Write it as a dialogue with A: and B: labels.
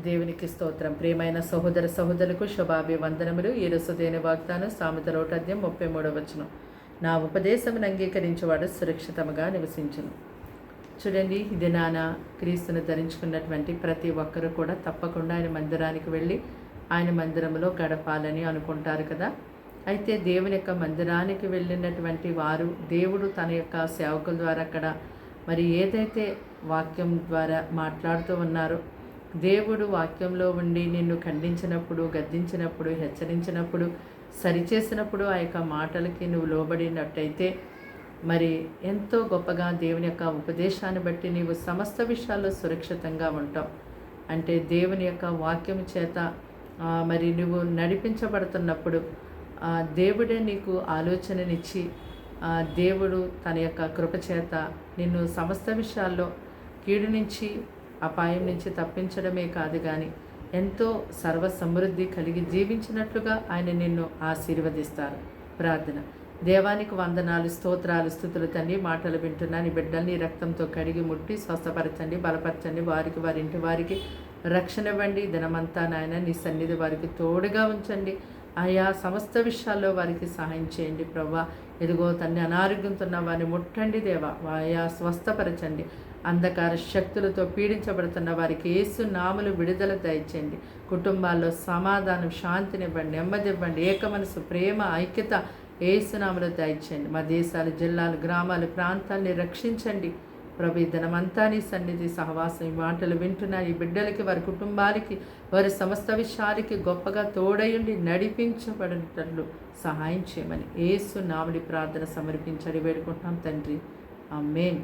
A: దేవునికి స్తోత్రం. ప్రియమైన సహోదర సహోదరులకు శుభాభివందనములు. ఈ రోజు దేని వాగ్దానం సామెతల 1:33 నా ఉపదేశమును అంగీకరించేవాడు సురక్షితముగా నివసించును. చూడండి, ఇది నాన్న క్రీస్తును ధరించుకున్నటువంటి ప్రతి ఒక్కరూ కూడా తప్పకుండా ఆయన మందిరానికి వెళ్ళి ఆయన మందిరంలో గడపాలని అనుకుంటారు కదా. అయితే దేవుని యొక్క మందిరానికి వెళ్ళినటువంటి వారు దేవుడు తన యొక్క సేవకుల ద్వారా అక్కడ మరి ఏదైతే వాక్యం ద్వారా మాట్లాడుతూ ఉన్నారో, దేవుడు వాక్యంలో ఉండి నిన్ను ఖండించినప్పుడు, గద్దించినప్పుడు, హెచ్చరించినప్పుడు, సరిచేసినప్పుడు ఆ యొక్క మాటలకి నువ్వు లోబడినట్టయితే మరి ఎంతో గొప్పగా దేవుని యొక్క ఉపదేశాన్ని బట్టి నీవు సమస్త విషయాల్లో సురక్షితంగా ఉంటావు. అంటే దేవుని యొక్క వాక్యం చేత మరి నువ్వు నడిపించబడుతున్నప్పుడు దేవుడే నీకు ఆలోచననిచ్చి దేవుడు తన యొక్క కృపచేత నిన్ను సమస్త విషయాల్లో కీడు నుంచి, అపాయం నుంచి తప్పించడమే కాదు కానీ ఎంతో సర్వ సమృద్ధి కలిగి జీవించినట్లుగా ఆయన నిన్ను ఆశీర్వదిస్తారు. ప్రార్థన. దేవానికి వందనాలు, స్తోత్రాలు, స్తుతులు తండ్రి. మాటలు వింటున్నా నీ బిడ్డల్ని రక్తంతో కడిగి ముట్టి స్వస్థపరచండి, బలపరచండి. వారికి, వారి ఇంటి వారికి రక్షణ ఇవ్వండి. దినమంతా నాయన నీ సన్నిధి వారికి తోడుగా ఉంచండి. ఆయా సమస్త విషయాల్లో వారికి సహాయం చేయండి ప్రభా. ఎదుగో తండ్రి, అనారోగ్యంతో ఉన్న వారిని ముట్టండి దేవా, ఆయా స్వస్థపరచండి. అంధకార శక్తులతో పీడించబడుతున్న వారికి యేసు నామములో విడుదల దయచేయండి. కుటుంబాల్లో సమాధానం, శాంతినివ్వండి, నెమ్మదివ్వండి. ఏక మనసు, ప్రేమ, ఐక్యత యేసు నామములో దయచేయండి. మా దేశాలు, జిల్లాలు, గ్రామాలు, ప్రాంతాన్ని రక్షించండి ప్రభు. దినమంతా నీ సన్నిధి సహవాసం ఈ మాటలు వింటున్న ఈ బిడ్డలకి, వారి కుటుంబాలకి, వారి సమస్త విషయాలకి గొప్పగా తోడయుండి నడిపించబడినట్లు సహాయం చేయమని యేసు నామములో ప్రార్థన సమర్పించడి వేడుకుంటున్నాం తండ్రి. ఆమేన్.